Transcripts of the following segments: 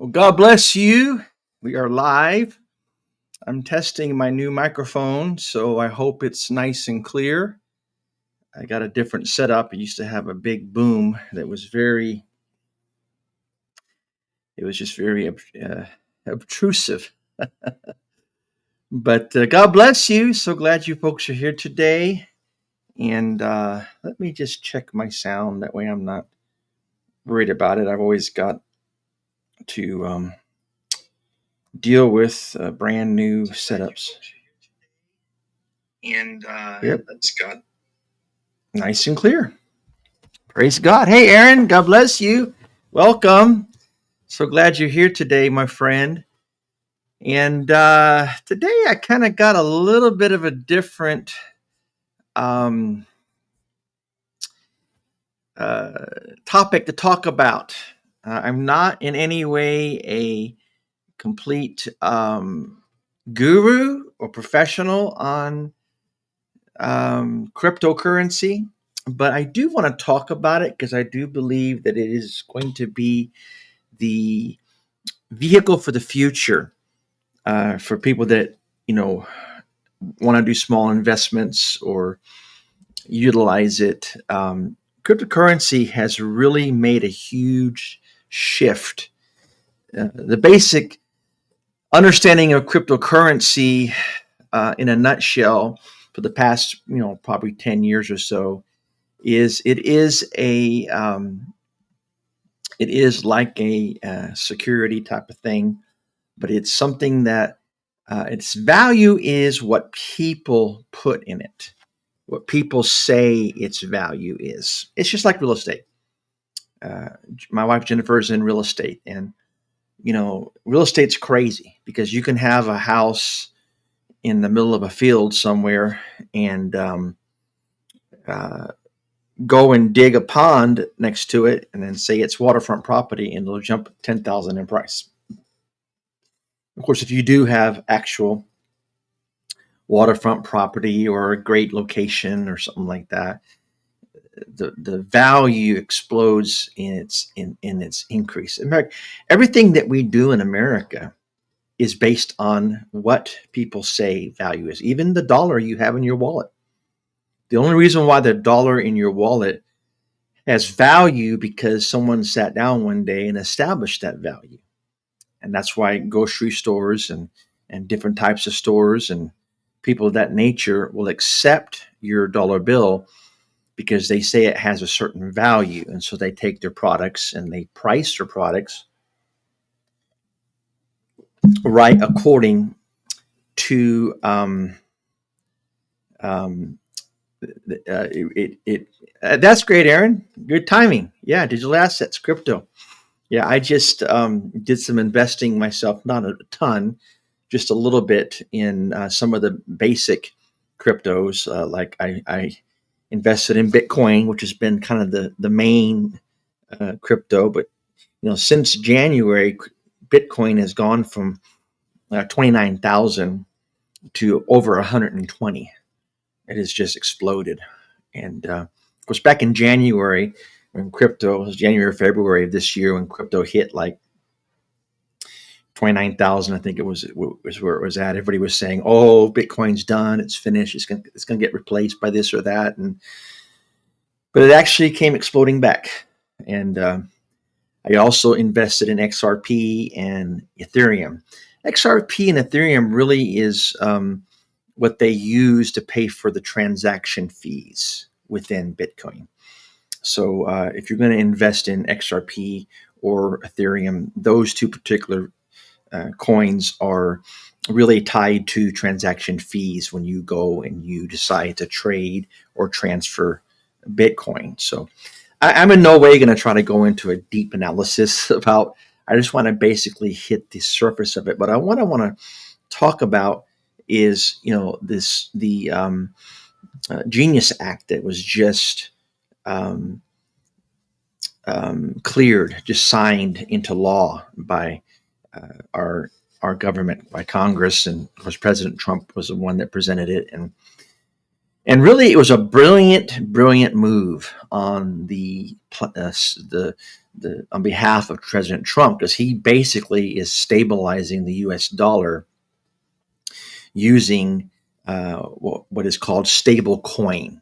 Well, God bless you. We are live. I'm testing my new microphone, so I hope it's nice and clear. I got a different setup. I used to have a big boom that was it was just very obtrusive. But God bless you. So glad you folks are here today. And let me just check my sound. That way I'm not worried about it. I've always got to deal with brand new setups. And yep, that's got nice and clear. Praise God. Hey, Aaron, God bless you. Welcome. So glad you're here today, my friend. And today I kind of got a little bit of a different um, uh, topic to talk about. I'm not in any way a complete guru or professional on cryptocurrency, but I do want to talk about it because I do believe that it is going to be the vehicle for the future for people that want to do small investments or utilize it. Cryptocurrency has really made a huge shift. The basic understanding of cryptocurrency, in a nutshell, for the past probably 10 years or so, is it is like a security type of thing, but it's something that its value is what people put in it, what people say its value is. It's just like real estate. My wife Jennifer is in real estate, and real estate's crazy because you can have a house in the middle of a field somewhere and go and dig a pond next to it, and then say it's waterfront property, and it'll jump 10,000 in price. Of course, if you do have actual waterfront property or a great location or something like that, the value explodes in its increase. In fact, everything that we do in America is based on what people say value is. Even the dollar you have in your wallet. The only reason why the dollar in your wallet has value because someone sat down one day and established that value. And that's why grocery stores and different types of stores and people of that nature will accept your dollar bill because they say it has a certain value. And so they take their products and they price their products right according to that's great, Aaron. Good timing. Yeah, digital assets, crypto. Yeah, I just did some investing myself, not a ton, just a little bit in some of the basic cryptos. Like I invested in Bitcoin, which has been kind of the main crypto. But since January, Bitcoin has gone from 29,000 to over 120. It has just exploded. And of course, back in January, when crypto, it was January, February of this year, when crypto hit like 29,000, I think it was where it was at. Everybody was saying, "Oh, Bitcoin's done. It's finished. It's gonna get replaced by this or that." But it actually came exploding back. And I also invested in XRP and Ethereum. XRP and Ethereum really is what they use to pay for the transaction fees within Bitcoin. So if you're going to invest in XRP or Ethereum, those two particular coins are really tied to transaction fees when you go and you decide to trade or transfer Bitcoin. So I'm in no way going to try to go into a deep analysis about. I just want to basically hit the surface of it. But what I want to talk about is the Genius Act that was just cleared, just signed into law by our government, by Congress, and of course President Trump was the one that presented it, and really it was a brilliant move on the on behalf of President Trump, because he basically is stabilizing the U.S. dollar using what is called stable coin.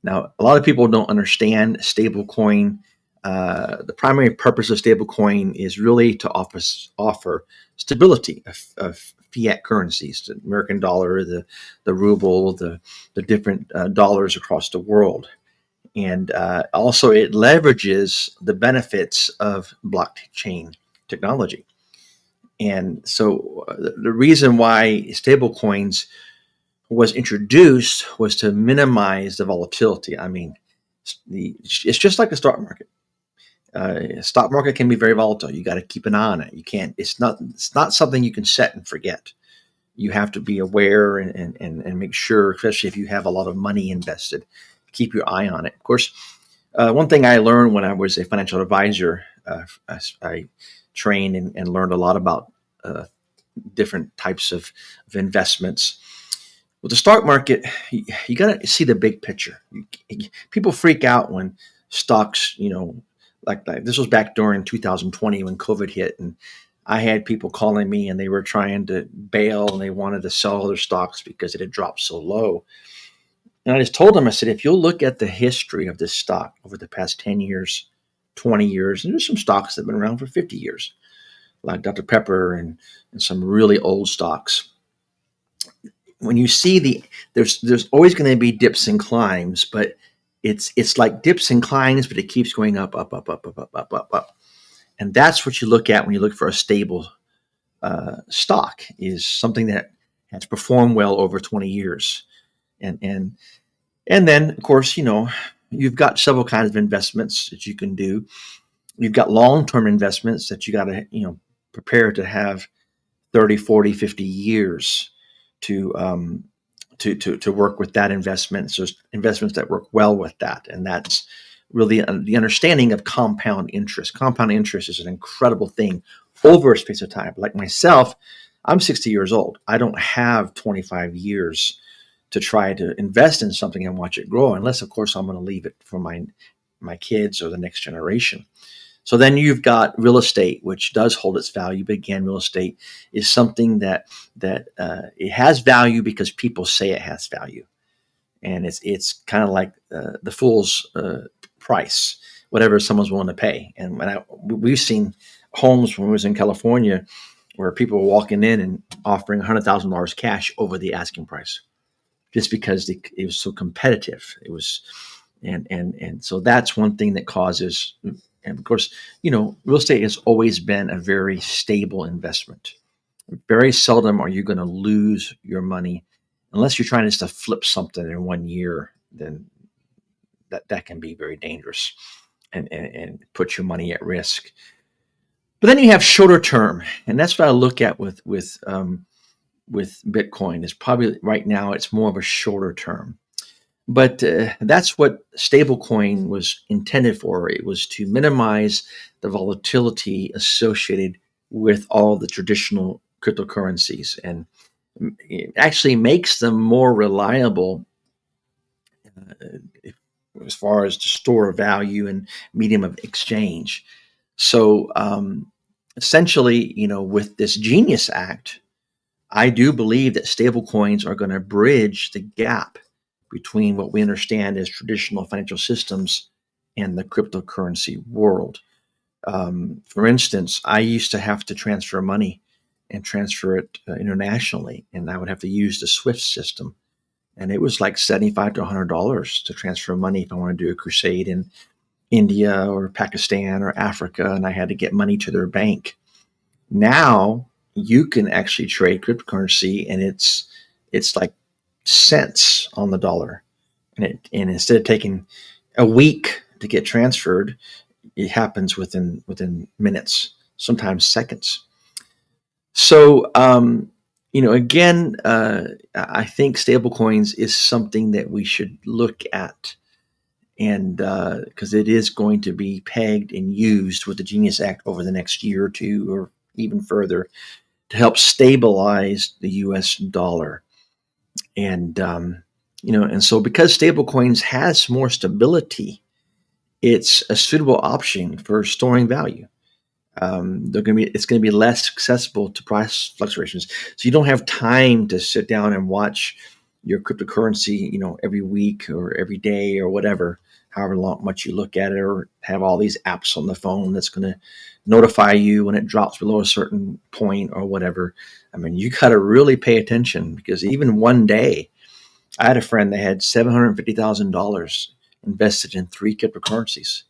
Now, a lot of people don't understand stable coin. The primary purpose of stable coin is really to offer stability of fiat currencies, the American dollar, the ruble, the different dollars across the world. And also it leverages the benefits of blockchain technology. And so the reason why stablecoins was introduced was to minimize the volatility. I mean, it's just like the stock market. Stock market can be very volatile. You got to keep an eye on it. You can't. It's not something you can set and forget. You have to be aware and make sure, especially if you have a lot of money invested, keep your eye on it. Of course, one thing I learned when I was a financial advisor, I trained and learned a lot about different types of investments. With the stock market, you got to see the big picture. People freak out when stocks, like this was back during 2020 when COVID hit, and I had people calling me and they were trying to bail and they wanted to sell their stocks because it had dropped so low. And I just told them, I said, if you'll look at the history of this stock over the past 10 years, 20 years, and there's some stocks that have been around for 50 years, like Dr. Pepper and some really old stocks. When you see there's always going to be dips and climbs, but it's like dips and climbs, but it keeps going up, up, up, up, up, up, up, up, up. And that's what you look at when you look for a stable stock, is something that has performed well over 20 years. And then, of course, you've got several kinds of investments that you can do. You've got long-term investments that you got to, prepare to have 30, 40, 50 years to work with that investment. So investments that work well with that. And that's really the understanding of compound interest. Compound interest is an incredible thing over a space of time. Like myself, I'm 60 years old. I don't have 25 years to try to invest in something and watch it grow, unless, of course, I'm going to leave it for my kids or the next generation. So then you've got real estate, which does hold its value. But again, real estate is something that it has value because people say it has value, and it's kind of like the fool's price, whatever someone's willing to pay. And we've seen homes when we was in California where people were walking in and offering $100,000 cash over the asking price, just because it was so competitive. It was, and so that's one thing that causes. And of course, real estate has always been a very stable investment. Very seldom are you going to lose your money, unless you're trying just to flip something in 1 year. Then that can be very dangerous and put your money at risk. But then you have shorter term, and that's what I look at with Bitcoin. Is probably right now it's more of a shorter term. But that's what stablecoin was intended for. It was to minimize the volatility associated with all the traditional cryptocurrencies, and it actually makes them more reliable as far as the store of value and medium of exchange. So essentially, with this Genius Act, I do believe that stablecoins are going to bridge the gap between what we understand as traditional financial systems and the cryptocurrency world. For instance, I used to have to transfer money and transfer it internationally, and I would have to use the SWIFT system. And it was like $75 to $100 to transfer money if I wanted to do a crusade in India or Pakistan or Africa, and I had to get money to their bank. Now you can actually trade cryptocurrency, and it's like cents on the dollar, and instead of taking a week to get transferred, it happens within minutes, sometimes seconds. So again, I think stablecoins is something that we should look at, and because it is going to be pegged and used with the Genius Act over the next year or two, or even further, to help stabilize the U.S. dollar. And and so because stablecoins has more stability, it's a suitable option for storing value. It's going to be less accessible to price fluctuations. So you don't have time to sit down and watch your cryptocurrency, every week or every day or whatever, however much you look at it, or have all these apps on the phone that's going to notify you when it drops below a certain point or whatever. I mean, you got to really pay attention, because even one day, I had a friend that had $750,000 invested in 3 cryptocurrencies,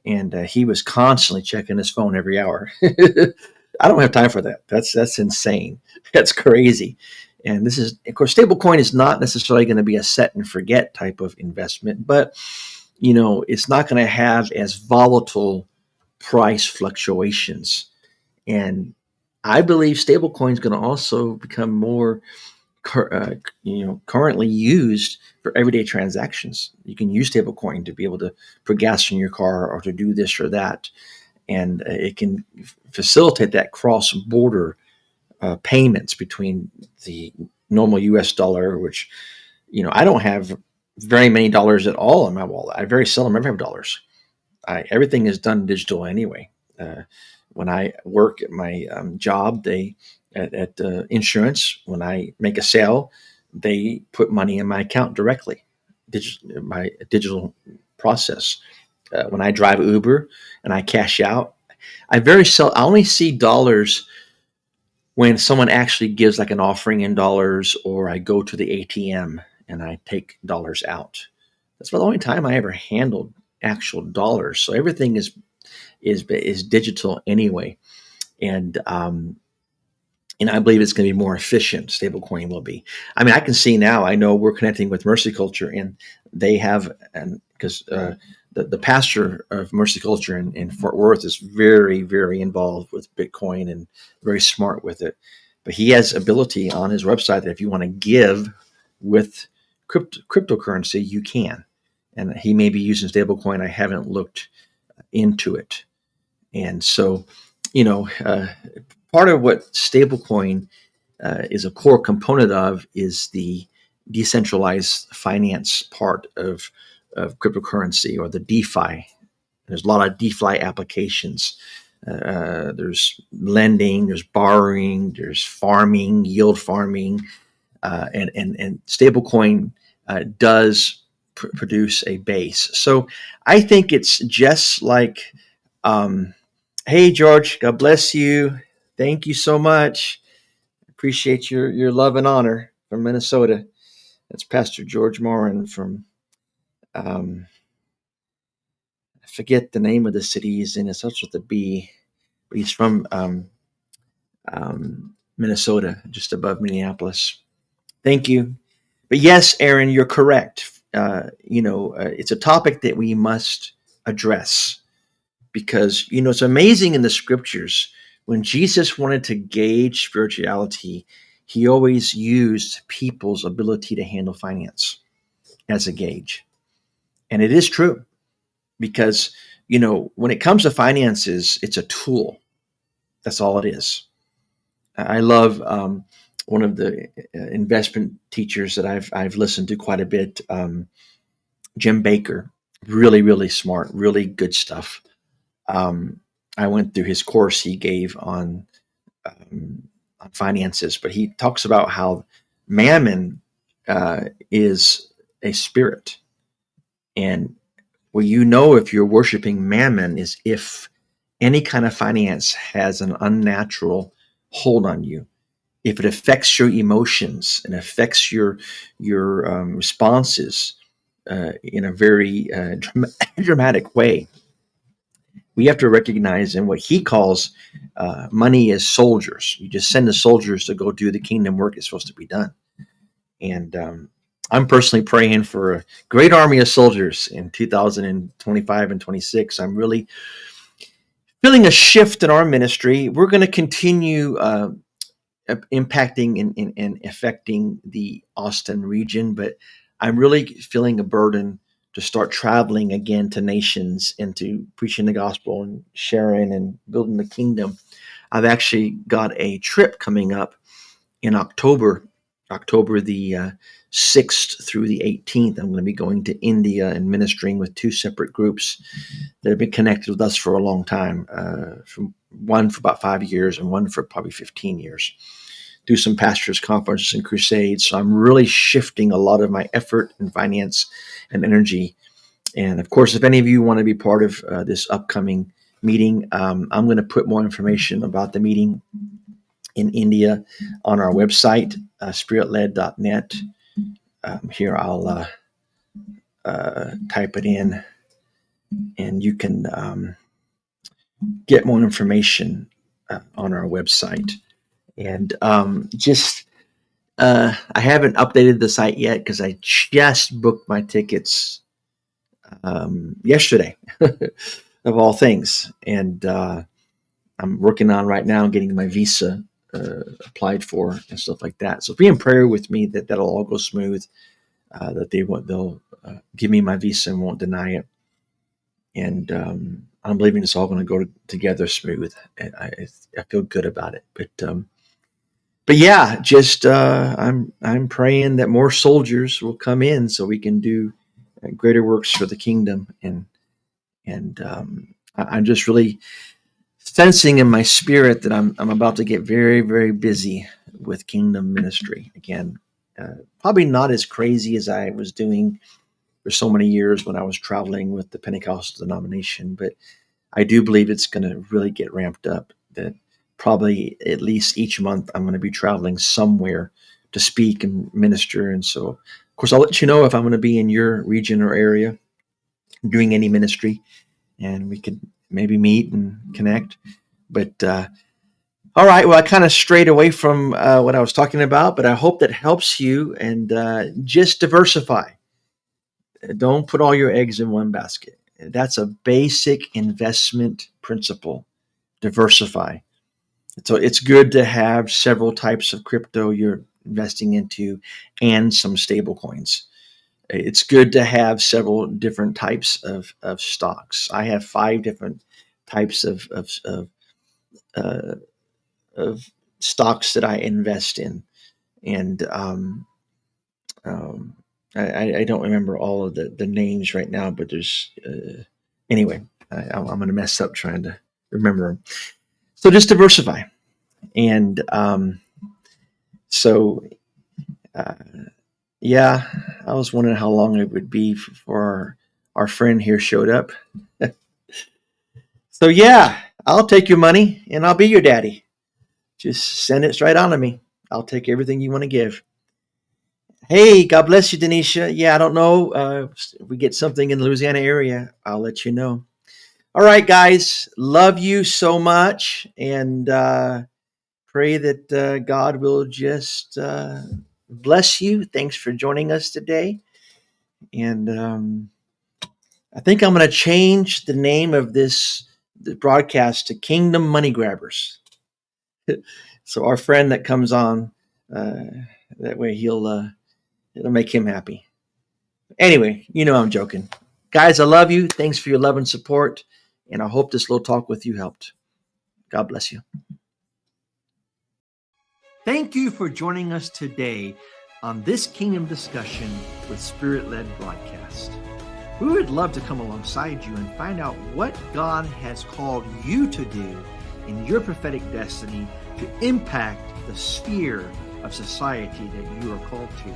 and he was constantly checking his phone every hour. I don't have time for that. That's insane. That's crazy. And this is, of course, stablecoin is not necessarily going to be a set and forget type of investment, but it's not going to have as volatile price fluctuations. And I believe stablecoin is going to also become more currently used for everyday transactions. You can use stablecoin to be able to put gas in your car or to do this or that, and it can facilitate that cross-border payments between the normal U.S. dollar, which I don't have very many dollars at all in my wallet. I very seldom ever have dollars. Everything is done digital anyway. When I work at my job, at insurance, when I make a sale, they put money in my account directly, my digital process. When I drive Uber and I cash out, I only see dollars when someone actually gives like an offering in dollars, or I go to the ATM and I take dollars out. That's about the only time I ever handled actual dollars. So everything is digital anyway, and I believe it's going to be more efficient. Stablecoin will be. I mean, I can see now. I know we're connecting with Mercy Culture, and they have, and because the pastor of Mercy Culture in Fort Worth is very, very involved with Bitcoin and very smart with it. But he has ability on his website that if you want to give with cryptocurrency, you can. And he may be using stablecoin. I haven't looked into it. And so, part of what stablecoin is a core component of is the decentralized finance part of cryptocurrency, or the DeFi. There's a lot of DeFi applications. There's lending, there's borrowing, there's farming, yield farming, and stablecoin does produce a base. So I think it's just like, hey, George, God bless you. Thank you so much. Appreciate your love and honor from Minnesota. That's Pastor George Morin from, I forget the name of the city he's in. It starts with a B, but he's from Minnesota, just above Minneapolis. Thank you. But yes, Aaron, you're correct. It's a topic that we must address, because it's amazing in the scriptures, when Jesus wanted to gauge spirituality, he always used people's ability to handle finance as a gauge. And it is true, because when it comes to finances, it's a tool. That's all it is. I love one of the investment teachers that I've listened to quite a bit, Jim Baker. Really, really smart, really good stuff. I went through his course he gave on finances, but he talks about how mammon is a spirit, and if you're worshiping mammon is if any kind of finance has an unnatural hold on you, if it affects your emotions and affects your responses in a very dramatic way. We have to recognize, in what he calls money as soldiers. You just send the soldiers to go do the kingdom work it's supposed to be done. And I'm personally praying for a great army of soldiers in 2025 and 26. I'm really feeling a shift in our ministry. We're going to continue impacting and affecting the Austin region, but I'm really feeling a burden to start traveling again to nations and to preaching the gospel and sharing and building the kingdom. I've actually got a trip coming up in October October the 6th through the 18th, I'm going to be going to India and ministering with two separate groups that have been connected with us for a long time, from one for about 5 years and one for probably 15 years. Do some pastors' conferences and crusades. So I'm really shifting a lot of my effort and finance and energy. And of course, if any of you want to be part of this upcoming meeting, I'm going to put more information about the meeting in India on our website, spiritled.net. Here I'll type it in, and you can get more information on our website. And I haven't updated the site yet because I just booked my tickets yesterday, of all things. And I'm working on right now getting my visa applied for and stuff like that. So be in prayer with me that that'll all go smooth, that they'll give me my visa and won't deny it. And I'm believing it's all going to go together smooth. I feel good about it. But yeah, just I'm praying that more soldiers will come in so we can do greater works for the kingdom. And I'm just really sensing in my spirit that I'm about to get very, very busy with kingdom ministry again. Probably not as crazy as I was doing for so many years when I was traveling with the Pentecostal denomination, but I do believe it's going to really get ramped up. That probably at least each month I'm going to be traveling somewhere to speak and minister. And so, of course, I'll let you know if I'm going to be in your region or area doing any ministry, and we could maybe meet and connect. But all right, well, I kind of strayed away from what I was talking about, but I hope that helps you. And just diversify. Don't put all your eggs in one basket. That's a basic investment principle. Diversify. So it's good to have several types of crypto you're investing into and some stable coins. It's good to have several different types of stocks. I have 5 different types of stocks that I invest in. And I don't remember all of the names right now, but there's anyway, I'm going to mess up trying to remember them. So just diversify. And yeah, I was wondering how long it would be before our friend here showed up. So yeah, I'll take your money and I'll be your daddy. Just send it straight on to me. I'll take everything you want to give. Hey, God bless you, Denisha. Yeah, I don't know if we get something in the Louisiana area, I'll let you know. All right, guys, love you so much, and pray that God will just bless you. Thanks for joining us today. And I think I'm going to change the name of the broadcast to Kingdom Money Grabbers. So our friend that comes on, that way it'll make him happy. Anyway, I'm joking. Guys, I love you. Thanks for your love and support. And I hope this little talk with you helped. God bless you. Thank you for joining us today on this Kingdom Discussion with Spirit-Led Broadcast. We would love to come alongside you and find out what God has called you to do in your prophetic destiny to impact the sphere of society that you are called to.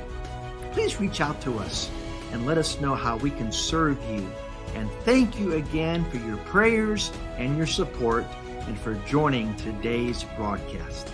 Please reach out to us and let us know how we can serve you. And thank you again for your prayers and your support and for joining today's broadcast.